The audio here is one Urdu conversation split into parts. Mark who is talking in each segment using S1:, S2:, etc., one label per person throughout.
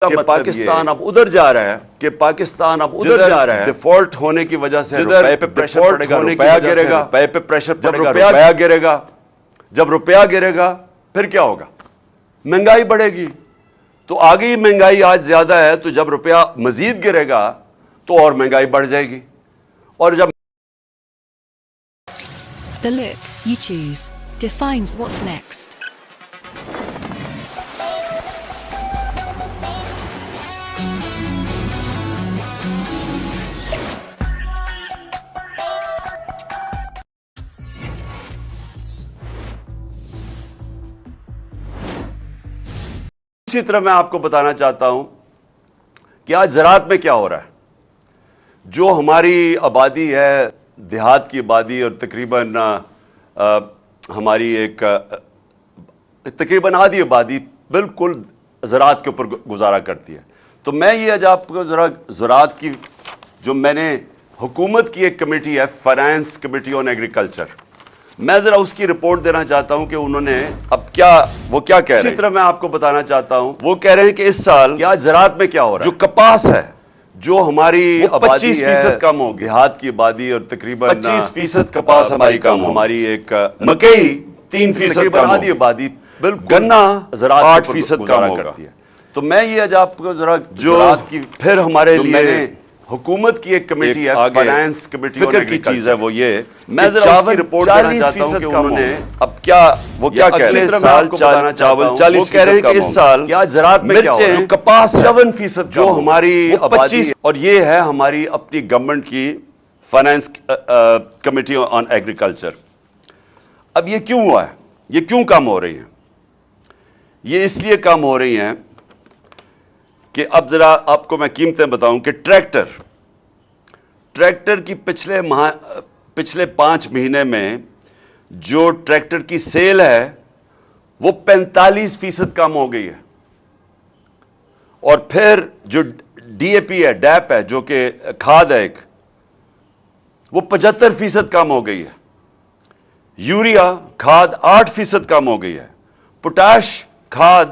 S1: کہ پاکستان اب ادھر جا رہا ہے کہ پاکستان اب ادھر جا رہا ہے ڈیفالٹ ہونے کی وجہ سے روپے پہ پریشر پڑے گا روپیہ گرے گا روپے پہ پریشر پڑے گا روپیہ گرے گا جب روپیہ گرے گا پھر کیا ہوگا مہنگائی بڑھے گی تو آگے ہی مہنگائی آج زیادہ ہے تو جب روپیہ مزید گرے گا تو اور مہنگائی بڑھ جائے گی اور جب
S2: The look you choose defines what's next.
S1: اسی طرح میں آپ کو بتانا چاہتا ہوں کہ آج زراعت میں کیا ہو رہا ہے جو ہماری آبادی ہے دیہات کی آبادی اور تقریباً ہماری ایک تقریباً آدھی آبادی بالکل زراعت کے اوپر گزارا کرتی ہے تو میں یہ آج آپ کو ذرا زراعت کی جو میں نے حکومت کی ایک کمیٹی ہے فائنانس کمیٹی آن ایگریکلچر میں ذرا اس کی رپورٹ دینا چاہتا ہوں کہ انہوں نے اب وہ کیا کہہ رہے ہیں اسی طرح میں آپ کو بتانا چاہتا ہوں وہ کہہ رہے ہیں کہ اس سال کہ آج زراعت میں کیا ہو رہا ہے جو کپاس ہے جو ہماری آبادی 25% کم ہوگی دیہات کی آبادی اور تقریباً 25% کپاس ہماری کم ہماری ایک مکئی 3% کم آدھی آبادی بالکل گنا زراعت 8% کم کرتی ہے تو میں یہ آج آپ کو ذرا جو پھر ہمارے لیے حکومت کی ایک کمیٹی ہے فائنانس کمیٹی فکر کی چیز ہے وہ یہ میں ذرا اس کی رپورٹ دینا چاہتا ہوں کہ انہوں نے اب وہ کیا کہہ رہے ہیں چاول 40% وہ کہہ رہے ہیں کہ اس سال کہ آج زراعت میں کیا ہو رہا ہے کپاس 7% جو ہماری آبادی اور یہ ہے ہماری اپنی گورنمنٹ کی فائنانس کمیٹی آن ایگریکلچر اب یہ کیوں ہوا ہے یہ کیوں کم ہو رہی ہیں یہ اس لیے کم ہو رہی ہیں کہ اب ذرا آپ کو میں قیمتیں بتاؤں کہ ٹریکٹر کی پچھلے 5 مہینے میں جو ٹریکٹر کی سیل ہے وہ 45% کم ہو گئی ہے اور پھر جو ڈی اے پی ہے ڈیپ ہے جو کہ کھاد ہے ایک وہ 75% کم ہو گئی ہے یوریا کھاد 8% کم ہو گئی ہے پوٹاش کھاد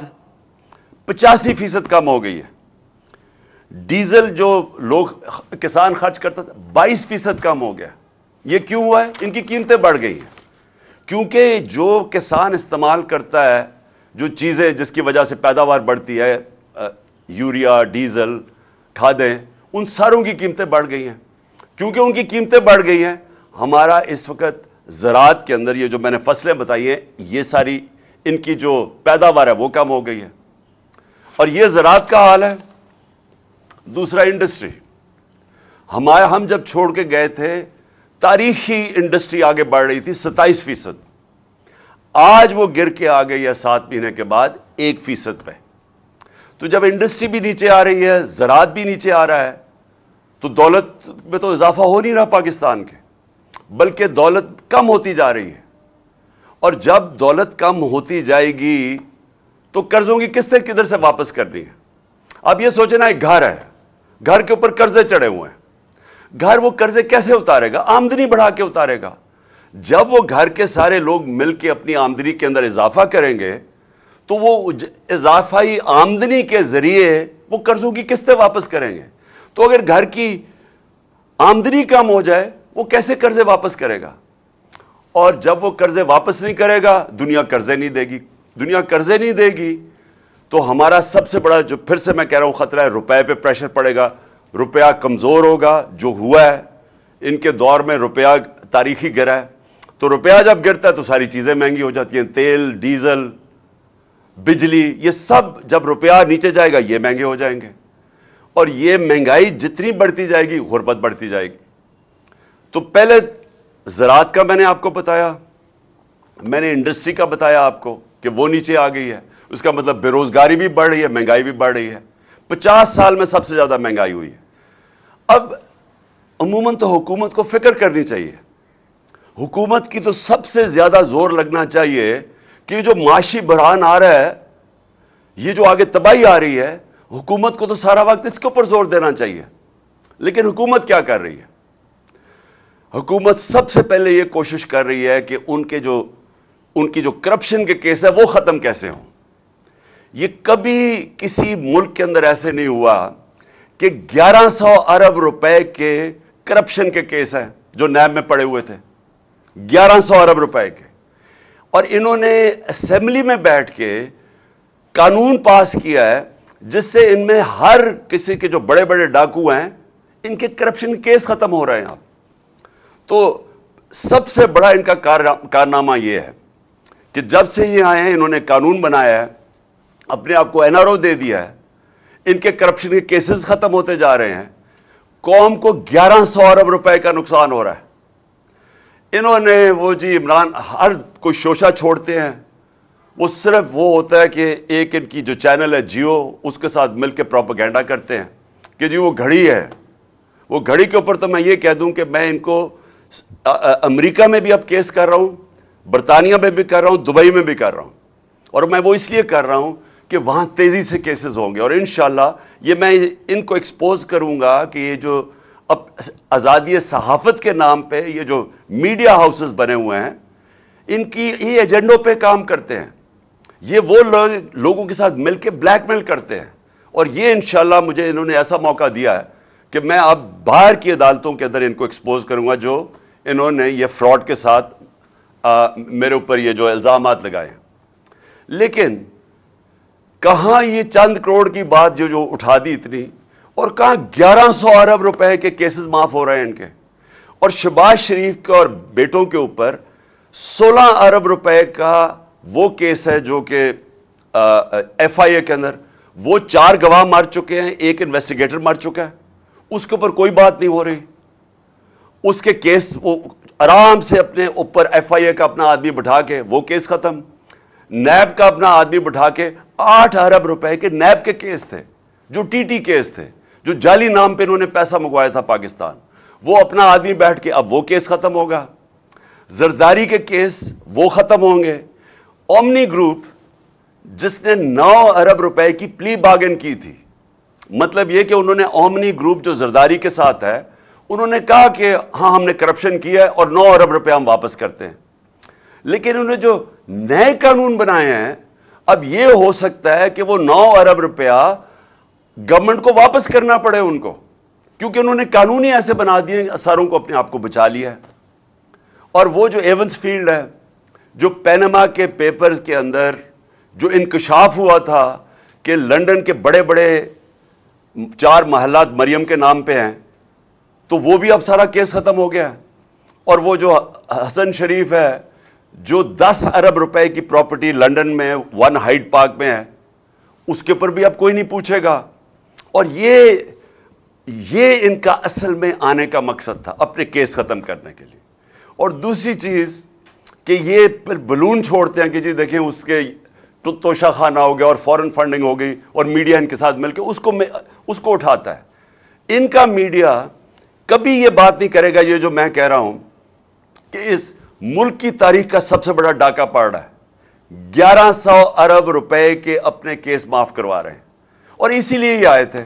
S1: 85% کم ہو گئی ہے ڈیزل جو لوگ کسان خرچ کرتا تھا 22% کم ہو گیا یہ کیوں ہوا ہے ان کی قیمتیں بڑھ گئی ہیں کیونکہ جو کسان استعمال کرتا ہے جو چیزیں جس کی وجہ سے پیداوار بڑھتی ہے یوریا ڈیزل کھادیں ان ساروں کی قیمتیں بڑھ گئی ہیں کیونکہ ان کی قیمتیں بڑھ گئی ہیں ہمارا اس وقت زراعت کے اندر یہ جو میں نے فصلیں بتائی ہیں یہ ساری ان کی جو پیداوار ہے وہ کم ہو گئی ہے اور یہ زراعت کا حال ہے دوسرا انڈسٹری ہم جب چھوڑ کے گئے تھے تاریخی انڈسٹری آگے بڑھ رہی تھی 27% آج وہ گر کے آ گئی ہے 7 مہینے کے بعد 1% پہ تو جب انڈسٹری بھی نیچے آ رہی ہے زراعت بھی نیچے آ رہا ہے تو دولت میں تو اضافہ ہو نہیں رہا پاکستان کے بلکہ دولت کم ہوتی جا رہی ہے اور جب دولت کم ہوتی جائے گی تو قرضوں کی قسطیں کدھر سے واپس کرنی ہے اب یہ سوچنا ایک گھر ہے گھر کے اوپر قرضے چڑھے ہوئے ہیں گھر وہ قرضے کیسے اتارے گا آمدنی بڑھا کے اتارے گا جب وہ گھر کے سارے لوگ مل کے اپنی آمدنی کے اندر اضافہ کریں گے تو وہ اضافائی آمدنی کے ذریعے وہ قرضوں کی قسطیں واپس کریں گے تو اگر گھر کی آمدنی کم ہو جائے وہ کیسے قرضے واپس کرے گا اور جب وہ قرضے واپس نہیں کرے گا دنیا قرضے نہیں دے گی دنیا قرضے نہیں دے گی تو ہمارا سب سے بڑا جو پھر سے میں کہہ رہا ہوں خطرہ ہے روپے پہ پریشر پڑے گا روپیہ کمزور ہوگا جو ہوا ہے ان کے دور میں روپیہ تاریخی گرا ہے تو روپیہ جب گرتا ہے تو ساری چیزیں مہنگی ہو جاتی ہیں تیل ڈیزل بجلی یہ سب جب روپیہ نیچے جائے گا یہ مہنگے ہو جائیں گے اور یہ مہنگائی جتنی بڑھتی جائے گی غربت بڑھتی جائے گی تو پہلے زراعت کا میں نے آپ کو بتایا میں نے انڈسٹری کا بتایا آپ کو کہ وہ نیچے آ گئی ہے اس کا مطلب بے روزگاری بھی بڑھ رہی ہے مہنگائی بھی بڑھ رہی ہے 50 سال میں سب سے زیادہ مہنگائی ہوئی ہے اب عموماً تو حکومت کو فکر کرنی چاہیے حکومت کی تو سب سے زیادہ زور لگنا چاہیے کہ جو معاشی بحران آ رہا ہے یہ جو آگے تباہی آ رہی ہے حکومت کو تو سارا وقت اس کے اوپر زور دینا چاہیے لیکن حکومت کیا کر رہی ہے حکومت سب سے پہلے یہ کوشش کر رہی ہے کہ ان کی جو کرپشن کے کیس ہے وہ ختم کیسے ہوں یہ کبھی کسی ملک کے اندر ایسے نہیں ہوا کہ 1100 ارب روپے کے کرپشن کے کیس ہیں جو نیب میں پڑے ہوئے تھے، 1100 ارب روپے کے، اور انہوں نے اسمبلی میں بیٹھ کے قانون پاس کیا ہے جس سے ان میں ہر کسی کے جو بڑے بڑے ڈاکو ہیں ان کے کرپشن کیس ختم ہو رہے ہیں۔ آپ تو سب سے بڑا ان کا کارنامہ یہ ہے کہ جب سے یہ آئے ہیں انہوں نے قانون بنایا ہے، اپنے آپ کو NRO دے دیا ہے، ان کے کرپشن کے کیسز ختم ہوتے جا رہے ہیں، قوم کو 1100 ارب روپے کا نقصان ہو رہا ہے۔ انہوں نے وہ جی عمران ہر کوئی شوشہ چھوڑتے ہیں، وہ صرف وہ ہوتا ہے کہ ایک ان کی جو چینل ہے جیو اس کے ساتھ مل کے پروپیگنڈا کرتے ہیں کہ جی وہ گھڑی ہے، وہ گھڑی کے اوپر تو میں یہ کہہ دوں کہ میں ان کو امریکہ میں بھی اب کیس کر رہا ہوں، برطانیہ میں بھی کر رہا ہوں، دبئی میں بھی کر رہا ہوں، اور میں وہ اس لیے کر رہا ہوں کہ وہاں تیزی سے کیسز ہوں گے، اور انشاءاللہ یہ میں ان کو ایکسپوز کروں گا کہ یہ جو اب آزادی صحافت کے نام پہ یہ جو میڈیا ہاؤسز بنے ہوئے ہیں ان کی یہ ایجنڈوں پہ کام کرتے ہیں، یہ وہ لوگوں کے ساتھ مل کے بلیک میل کرتے ہیں، اور یہ انشاءاللہ مجھے انہوں نے ایسا موقع دیا ہے کہ میں اب باہر کی عدالتوں کے اندر ان کو ایکسپوز کروں گا جو انہوں نے یہ فراڈ کے ساتھ میرے اوپر یہ جو الزامات لگائے ہیں۔ لیکن کہاں یہ چند کروڑ کی بات جو اٹھا دی اتنی، اور کہاں 1100 ارب روپے کے کیسز معاف ہو رہے ہیں ان کے، اور شہباز شریف کے اور بیٹوں کے اوپر 16 ارب روپے کا وہ کیس ہے جو کہ FIA کے اندر وہ 4 گواہ مر چکے ہیں، ایک انویسٹیگیٹر مر چکا ہے، اس کے اوپر کوئی بات نہیں ہو رہی، اس کے کیس وہ آرام سے اپنے اوپر FIA کا اپنا آدمی بٹھا کے وہ کیس ختم، نیب کا اپنا آدمی بٹھا کے 8 ارب روپے کے نیب کے کیس تھے جو TT کیس تھے، جو جعلی نام پہ انہوں نے پیسہ منگوایا تھا پاکستان، وہ اپنا آدمی بیٹھ کے اب وہ کیس ختم ہوگا، زرداری کے کیس وہ ختم ہوں گے، اومنی گروپ جس نے 9 ارب روپے کی پلی بارگن کی تھی، مطلب یہ کہ انہوں نے اومنی گروپ جو زرداری کے ساتھ ہے انہوں نے کہا کہ ہاں ہم نے کرپشن کیا ہے اور 9 ارب روپے ہم واپس کرتے ہیں، لیکن انہوں نے جو نئے قانون بنائے ہیں اب یہ ہو سکتا ہے کہ وہ 9 ارب روپیہ گورنمنٹ کو واپس کرنا پڑے ان کو، کیونکہ انہوں نے قانون ہی ایسے بنا دیے ساروں کو اپنے آپ کو بچا لیا ہے۔ اور وہ جو ایونس فیلڈ ہے، جو پینما کے پیپرز کے اندر جو انکشاف ہوا تھا کہ لندن کے بڑے بڑے 4 محلات مریم کے نام پہ ہیں، تو وہ بھی اب سارا کیس ختم ہو گیا ہے، اور وہ جو حسن شریف ہے جو 10 ارب روپے کی پراپرٹی لندن میں 1 ہائیڈ پارک میں ہے، اس کے اوپر بھی اب کوئی نہیں پوچھے گا، اور یہ ان کا اصل میں آنے کا مقصد تھا اپنے کیس ختم کرنے کے لیے۔ اور دوسری چیز کہ یہ پھر بلون چھوڑتے ہیں کہ جی دیکھیں اس کے توشہ خانہ ہو گیا اور فورن فنڈنگ ہو گئی اور میڈیا ان کے ساتھ مل کے اس کو اٹھاتا ہے۔ ان کا میڈیا کبھی یہ بات نہیں کرے گا، یہ جو میں کہہ رہا ہوں کہ اس ملک کی تاریخ کا سب سے بڑا ڈاکہ پڑ رہا ہے، 1100 ارب روپے کے اپنے کیس معاف کروا رہے ہیں، اور اسی لیے یہ آئے تھے،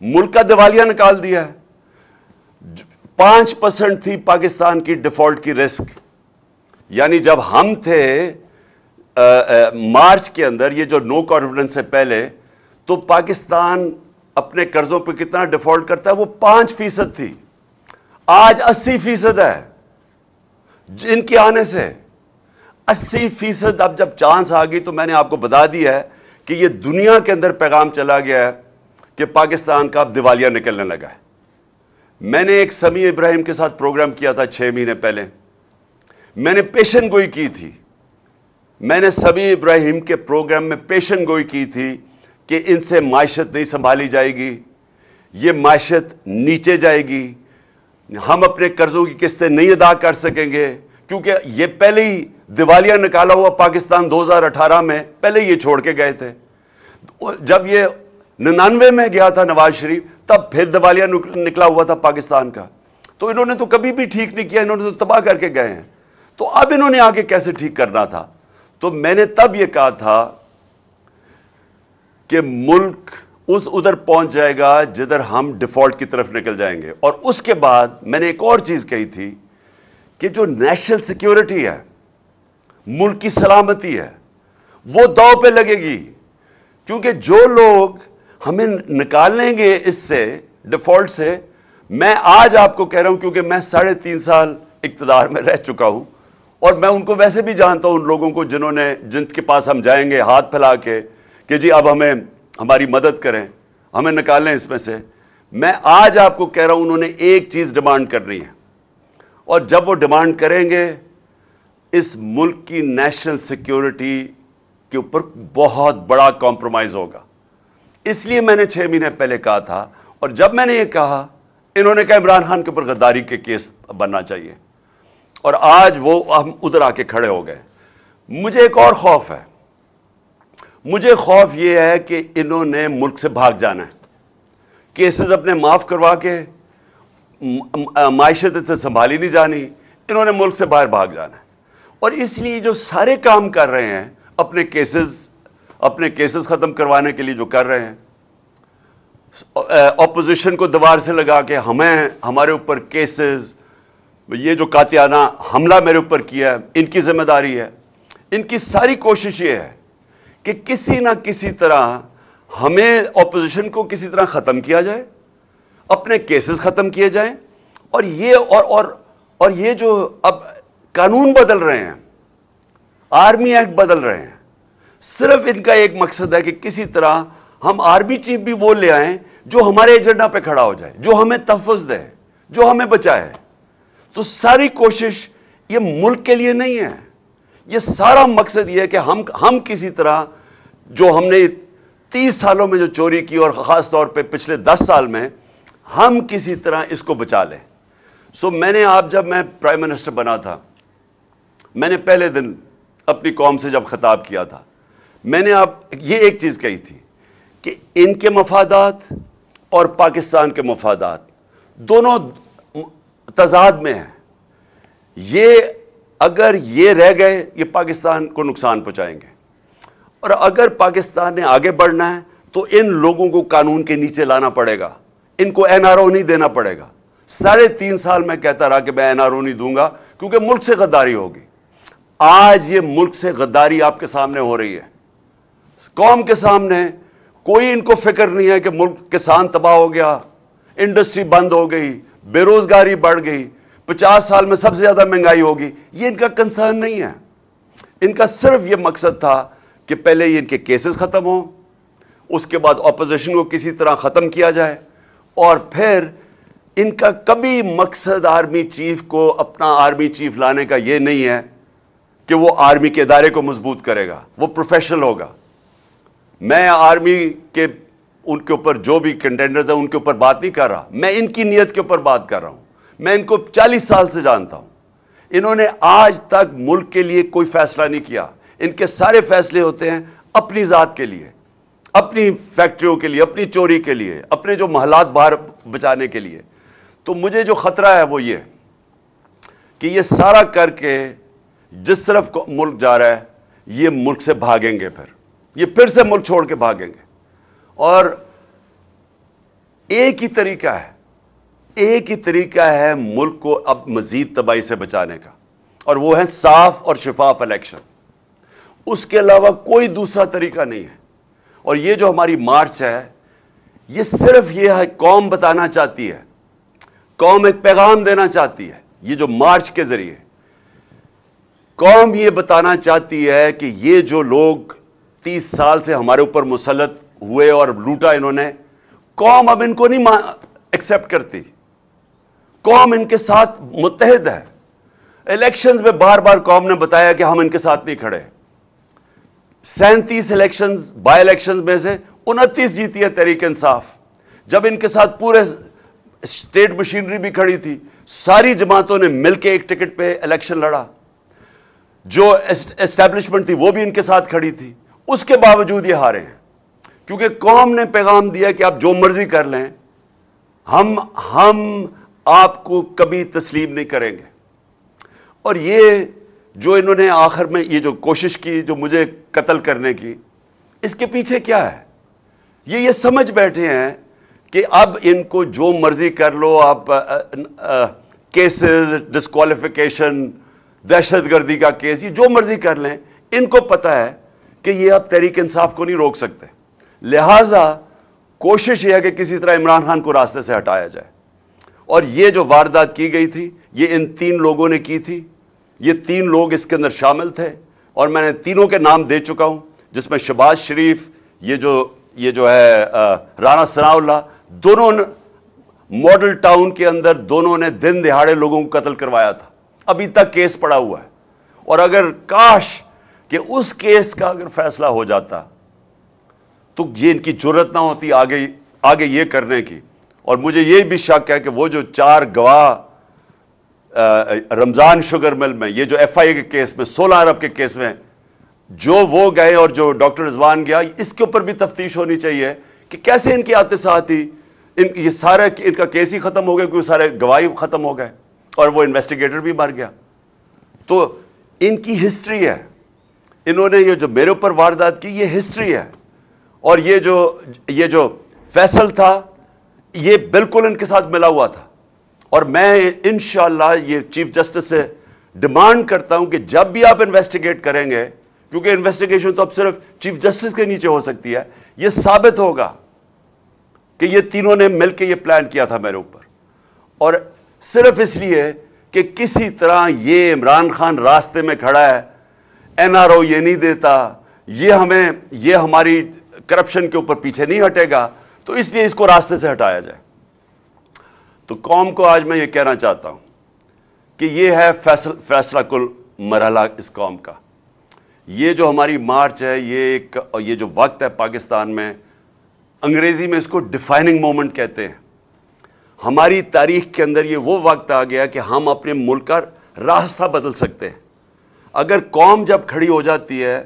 S1: ملک کا دیوالیہ نکال دیا ہے۔ 5% تھی پاکستان کی ڈیفالٹ کی رسک، یعنی جب ہم تھے مارچ کے اندر یہ جو نو کانفیڈنس سے پہلے، تو پاکستان اپنے قرضوں پہ کتنا ڈیفالٹ کرتا ہے، وہ 5% تھی، آج 80% ہے ان کے آنے سے 80%۔ اب جب چانس آ گئی تو میں نے آپ کو بتا دیا ہے کہ یہ دنیا کے اندر پیغام چلا گیا ہے کہ پاکستان کا اب دیوالیہ نکلنے لگا ہے۔ میں نے ایک سمیع ابراہیم کے ساتھ پروگرام کیا تھا 6 مہینے پہلے، میں نے پیشن گوئی کی تھی، میں نے سمیع ابراہیم کے پروگرام میں پیشن گوئی کی تھی کہ ان سے معیشت نہیں سنبھالی جائے گی، یہ معیشت نیچے جائے گی، ہم اپنے قرضوں کی قسطیں نہیں ادا کر سکیں گے، کیونکہ یہ پہلے ہی دیوالیہ نکالا ہوا پاکستان 2018 میں پہلے یہ چھوڑ کے گئے تھے۔ جب یہ 99 میں گیا تھا نواز شریف، تب پھر دیوالیہ نکلا ہوا تھا پاکستان کا، تو انہوں نے تو کبھی بھی ٹھیک نہیں کیا، انہوں نے تو تباہ کر کے گئے ہیں، تو اب انہوں نے آگے کیسے ٹھیک کرنا تھا؟ تو میں نے تب یہ کہا تھا کہ ملک ادھر پہنچ جائے گا جدھر ہم ڈیفالٹ کی طرف نکل جائیں گے، اور اس کے بعد میں نے ایک اور چیز کہی تھی کہ جو نیشنل سیکیورٹی ہے، ملک کی سلامتی ہے، وہ داؤ پہ لگے گی۔ کیونکہ جو لوگ ہمیں نکالیں گے اس سے ڈیفالٹ سے، میں آج آپ کو کہہ رہا ہوں کیونکہ میں 3.5 سال اقتدار میں رہ چکا ہوں، اور میں ان کو ویسے بھی جانتا ہوں، ان لوگوں کو جن کے پاس ہم جائیں گے ہاتھ پھیلا کے کہ جی اب ہمیں ہماری مدد کریں، ہمیں نکالیں اس میں سے، میں آج آپ کو کہہ رہا ہوں انہوں نے ایک چیز ڈیمانڈ کرنی ہے، اور جب وہ ڈیمانڈ کریں گے اس ملک کی نیشنل سیکیورٹی کے اوپر بہت بڑا کمپرومائز ہوگا۔ اس لیے میں نے 6 مہینے پہلے کہا تھا، اور جب میں نے یہ کہا انہوں نے کہا عمران خان کے اوپر غداری کے کیس بننا چاہیے، اور آج وہ ہم ادھر آ کے کھڑے ہو گئے۔ مجھے ایک اور خوف ہے، مجھے خوف یہ ہے کہ انہوں نے ملک سے بھاگ جانا ہے، کیسز اپنے معاف کروا کے معیشت سے سنبھالی نہیں جانی، انہوں نے ملک سے باہر بھاگ جانا ہے، اور اس لیے جو سارے کام کر رہے ہیں اپنے کیسز ختم کروانے کے لیے جو کر رہے ہیں، اپوزیشن کو دیوار سے لگا کے ہمارے اوپر کیسز، یہ جو قاتلانہ حملہ میرے اوپر کیا ہے ان کی ذمہ داری ہے، ان کی ساری کوشش یہ ہے کہ کسی نہ کسی طرح ہمیں اپوزیشن کو کسی طرح ختم کیا جائے، اپنے کیسز ختم کیے جائیں، اور یہ جو اب قانون بدل رہے ہیں، آرمی ایکٹ بدل رہے ہیں، صرف ان کا ایک مقصد ہے کہ کسی طرح ہم آرمی چیف بھی وہ لے آئیں جو ہمارے ایجنڈا پہ کھڑا ہو جائے، جو ہمیں تحفظ دے، جو ہمیں بچائے۔ تو ساری کوشش یہ ملک کے لیے نہیں ہے، یہ سارا مقصد یہ ہے کہ ہم کسی طرح جو ہم نے 30 سالوں میں جو چوری کی، اور خاص طور پہ پچھلے 10 سال میں، ہم کسی طرح اس کو بچا لیں۔ میں نے جب میں پرائم منسٹر بنا تھا، میں نے پہلے دن اپنی قوم سے جب خطاب کیا تھا، میں نے یہ ایک چیز کہی تھی کہ ان کے مفادات اور پاکستان کے مفادات دونوں تضاد میں ہیں، اگر یہ رہ گئے یہ پاکستان کو نقصان پہنچائیں گے، اور اگر پاکستان نے آگے بڑھنا ہے تو ان لوگوں کو قانون کے نیچے لانا پڑے گا، ان کو NRO نہیں دینا پڑے گا۔ 3.5 سال میں کہتا رہا کہ میں NRO نہیں دوں گا کیونکہ ملک سے غداری ہوگی۔ آج یہ ملک سے غداری آپ کے سامنے ہو رہی ہے، قوم کے سامنے۔ کوئی ان کو فکر نہیں ہے کہ ملک کسان تباہ ہو گیا، انڈسٹری بند ہو گئی، بے روزگاری بڑھ گئی، 50 سال میں سب سے زیادہ مہنگائی ہوگی۔ یہ ان کا کنسرن نہیں ہے، ان کا صرف یہ مقصد تھا کہ پہلے یہ ان کے کیسز ختم ہوں، اس کے بعد اپوزیشن کو کسی طرح ختم کیا جائے، اور پھر ان کا کبھی مقصد آرمی چیف کو اپنا آرمی چیف لانے کا یہ نہیں ہے کہ وہ آرمی کے ادارے کو مضبوط کرے گا، وہ پروفیشنل ہوگا۔ میں آرمی کے ان کے اوپر جو بھی کنٹینڈرز ہیں ان کے اوپر بات نہیں کر رہا، میں ان کی نیت کے اوپر بات کر رہا ہوں۔ میں ان کو 40 سال سے جانتا ہوں، انہوں نے آج تک ملک کے لیے کوئی فیصلہ نہیں کیا۔ ان کے سارے فیصلے ہوتے ہیں اپنی ذات کے لیے، اپنی فیکٹریوں کے لیے، اپنی چوری کے لیے، اپنے جو محلات باہر بچانے کے لیے۔ تو مجھے جو خطرہ ہے وہ یہ کہ یہ سارا کر کے جس طرف ملک جا رہا ہے یہ ملک سے بھاگیں گے، پھر سے ملک چھوڑ کے بھاگیں گے، اور ایک ہی طریقہ ہے ملک کو اب مزید تباہی سے بچانے کا، اور وہ ہے صاف اور شفاف الیکشن۔ اس کے علاوہ کوئی دوسرا طریقہ نہیں ہے۔ اور یہ جو ہماری مارچ ہے یہ صرف یہ ہے، قوم بتانا چاہتی ہے، قوم ایک پیغام دینا چاہتی ہے۔ یہ جو مارچ کے ذریعے قوم یہ بتانا چاہتی ہے کہ یہ جو لوگ 30 سال سے ہمارے اوپر مسلط ہوئے اور لوٹا انہوں نے، قوم اب ان کو نہیں ایکسپٹ کرتی، قوم ان کے ساتھ متحد ہے۔ الیکشنز میں بار بار قوم نے بتایا کہ ہم ان کے ساتھ نہیں کھڑے۔ 37 الیکشنز بائی الیکشنز میں سے 29 جیتی ہے تحریک انصاف، جب ان کے ساتھ پورے اسٹیٹ مشینری بھی کھڑی تھی، ساری جماعتوں نے مل کے ایک ٹکٹ پہ الیکشن لڑا، جو اسٹیبلشمنٹ تھی وہ بھی ان کے ساتھ کھڑی تھی، اس کے باوجود یہ ہارے ہیں، کیونکہ قوم نے پیغام دیا کہ آپ جو مرضی کر لیں، ہم آپ کو کبھی تسلیم نہیں کریں گے۔ اور یہ جو انہوں نے آخر میں یہ جو کوشش کی جو مجھے قتل کرنے کی، اس کے پیچھے کیا ہے؟ یہ سمجھ بیٹھے ہیں کہ اب ان کو جو مرضی کر لو، آپ کیسز، ڈسکوالیفیکیشن، دہشت گردی کا کیس، یہ جو مرضی کر لیں، ان کو پتہ ہے کہ یہ اب تحریک انصاف کو نہیں روک سکتے۔ لہذا کوشش یہ ہے کہ کسی طرح عمران خان کو راستے سے ہٹایا جائے. اور یہ جو واردات کی گئی تھی یہ ان 3 لوگوں نے کی تھی. یہ 3 لوگ اس کے اندر شامل تھے اور میں نے تینوں کے نام دے چکا ہوں, جس میں شہباز شریف, یہ جو ہے رانا ثناء اللہ, دونوں ماڈل ٹاؤن کے اندر دونوں نے دن دہاڑے لوگوں کو قتل کروایا تھا. ابھی تک کیس پڑا ہوا ہے. اور اگر کاش کہ اس کیس کا اگر فیصلہ ہو جاتا تو یہ ان کی جرت نہ ہوتی آگے یہ کرنے کی. اور مجھے یہ بھی شک ہے کہ وہ جو 4 گواہ رمضان شوگر مل میں, یہ جو ایف آئی اے کے کیس میں 16 ارب کے کیس میں جو وہ گئے اور جو ڈاکٹر رضوان گیا, اس کے اوپر بھی تفتیش ہونی چاہیے کہ کیسے ان کی آتے ساتھ ہی یہ سارے ان کا کیس ہی ختم ہو گیا, کیونکہ سارے گواہی ختم ہو گئے اور وہ انویسٹیگیٹر بھی مر گیا. تو ان کی ہسٹری ہے. انہوں نے یہ جو میرے اوپر واردات کی یہ ہسٹری ہے. اور یہ جو فیصل تھا یہ بالکل ان کے ساتھ ملا ہوا تھا. اور میں انشاءاللہ یہ چیف جسٹس سے ڈیمانڈ کرتا ہوں کہ جب بھی آپ انویسٹیگیٹ کریں گے, کیونکہ انویسٹیگیشن تو اب صرف چیف جسٹس کے نیچے ہو سکتی ہے, یہ ثابت ہوگا کہ یہ تینوں نے مل کے یہ پلان کیا تھا میرے اوپر. اور صرف اس لیے کہ کسی طرح یہ عمران خان راستے میں کھڑا ہے, این آر او یہ نہیں دیتا, یہ ہماری کرپشن کے اوپر پیچھے نہیں ہٹے گا, تو اس لیے اس کو راستے سے ہٹایا جائے. تو قوم کو آج میں یہ کہنا چاہتا ہوں کہ یہ ہے فیصلہ کل مرحلہ اس قوم کا. یہ جو ہماری مارچ ہے, یہ جو وقت ہے پاکستان میں, انگریزی میں اس کو ڈیفائننگ مومنٹ کہتے ہیں. ہماری تاریخ کے اندر یہ وہ وقت آ گیا کہ ہم اپنے ملک کا راستہ بدل سکتے ہیں. اگر قوم جب کھڑی ہو جاتی ہے,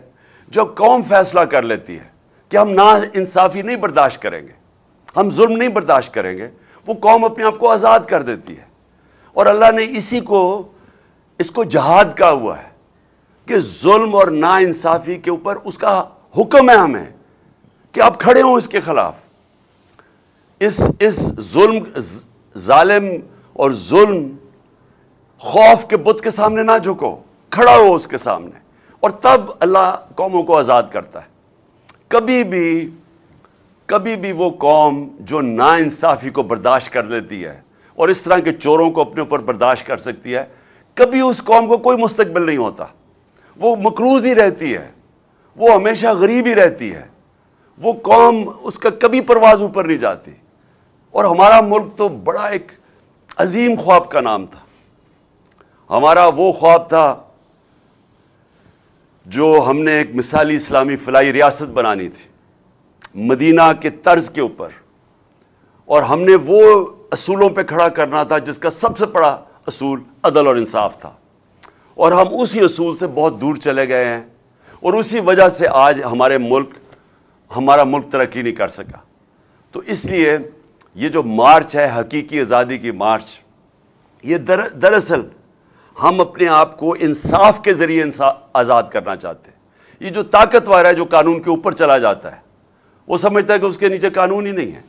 S1: جب قوم فیصلہ کر لیتی ہے کہ ہم نا انصافی نہیں برداشت کریں گے, ہم ظلم نہیں برداشت کریں گے, وہ قوم اپنے آپ کو آزاد کر دیتی ہے. اور اللہ نے اس کو جہاد کہا ہوا ہے کہ ظلم اور نا انصافی کے اوپر اس کا حکم ہے ہمیں کہ آپ کھڑے ہوں اس کے خلاف. اس ظالم اور ظلم خوف کے بت کے سامنے نہ جھکو, کھڑا ہو اس کے سامنے, اور تب اللہ قوموں کو آزاد کرتا ہے. کبھی بھی وہ قوم جو نا انصافی کو برداشت کر لیتی ہے اور اس طرح کے چوروں کو اپنے اوپر برداشت کر سکتی ہے, کبھی اس قوم کو کوئی مستقبل نہیں ہوتا. وہ مقروض ہی رہتی ہے, وہ ہمیشہ غریب ہی رہتی ہے. وہ قوم, اس کا کبھی پرواز اوپر نہیں جاتی. اور ہمارا ملک تو بڑا ایک عظیم خواب کا نام تھا. ہمارا وہ خواب تھا جو ہم نے ایک مثالی اسلامی فلاحی ریاست بنانی تھی مدینہ کے طرز کے اوپر, اور ہم نے وہ اصولوں پہ کھڑا کرنا تھا جس کا سب سے بڑا اصول عدل اور انصاف تھا. اور ہم اسی اصول سے بہت دور چلے گئے ہیں, اور اسی وجہ سے آج ہمارا ملک ترقی نہیں کر سکا. تو اس لیے یہ جو مارچ ہے حقیقی آزادی کی مارچ, یہ دراصل ہم اپنے آپ کو انصاف کے ذریعے آزاد کرنا چاہتے ہیں. یہ جو طاقتور ہے, جو قانون کے اوپر چلا جاتا ہے, وہ سمجھتا ہے کہ اس کے نیچے قانون ہی نہیں ہے.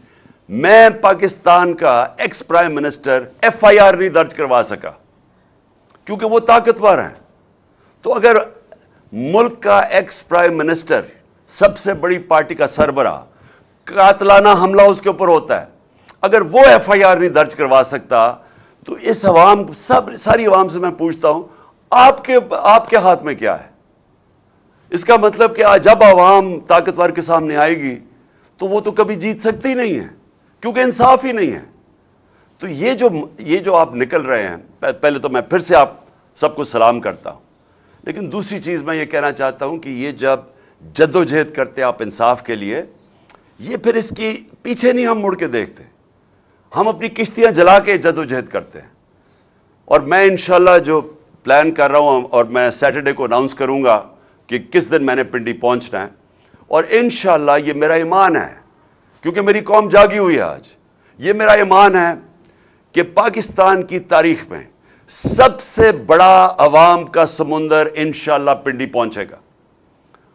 S1: میں پاکستان کا ex prime minister F I R نہیں درج کروا سکا کیونکہ وہ طاقتور ہیں. تو اگر ملک کا ایکس پرائم منسٹر, سب سے بڑی پارٹی کا سربراہ, قاتلانہ حملہ اس کے اوپر ہوتا ہے, اگر وہ ایف آئی آر نہیں درج کروا سکتا, تو اس ساری عوام سے میں پوچھتا ہوں آپ کے ہاتھ میں کیا ہے؟ اس کا مطلب کہ جب عوام طاقتور کے سامنے آئے گی تو وہ تو کبھی جیت سکتی ہی نہیں ہے, کیونکہ انصاف ہی نہیں ہے. تو یہ جو آپ نکل رہے ہیں, پہلے تو میں پھر سے آپ سب کو سلام کرتا ہوں, لیکن دوسری چیز میں یہ کہنا چاہتا ہوں کہ یہ جب جدوجہد کرتے آپ انصاف کے لیے, یہ پھر اس کی پیچھے نہیں ہم مڑ کے دیکھتے, ہم اپنی کشتیاں جلا کے جدوجہد کرتے ہیں. اور میں انشاءاللہ جو پلان کر رہا ہوں, اور میں سیٹرڈے کو اناؤنس کروں گا کہ کس دن میں نے پنڈی پہنچنا ہے, اور انشاءاللہ یہ میرا ایمان ہے, کیونکہ میری قوم جاگی ہوئی ہے آج, یہ میرا ایمان ہے کہ پاکستان کی تاریخ میں سب سے بڑا عوام کا سمندر انشاءاللہ پنڈی پہنچے گا.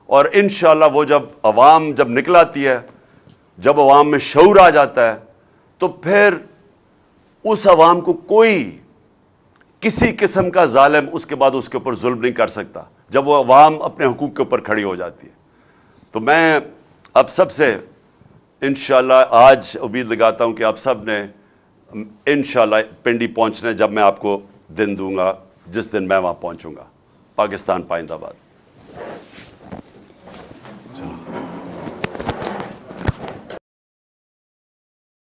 S1: اور انشاءاللہ وہ عوام جب نکلاتی ہے, جب عوام میں شعور آ جاتا ہے, تو پھر اس عوام کو کوئی کسی قسم کا ظالم اس کے بعد اس کے اوپر ظلم نہیں کر سکتا, جب وہ عوام اپنے حقوق کے اوپر کھڑی ہو جاتی ہے. تو میں اب سب سے انشاءاللہ آج امید لگاتا ہوں کہ آپ سب نے انشاءاللہ پنڈی پہنچنا ہے، جب میں آپ کو دن دوں گا جس دن میں وہاں پہنچوں گا۔ پاکستان پائندہ باد۔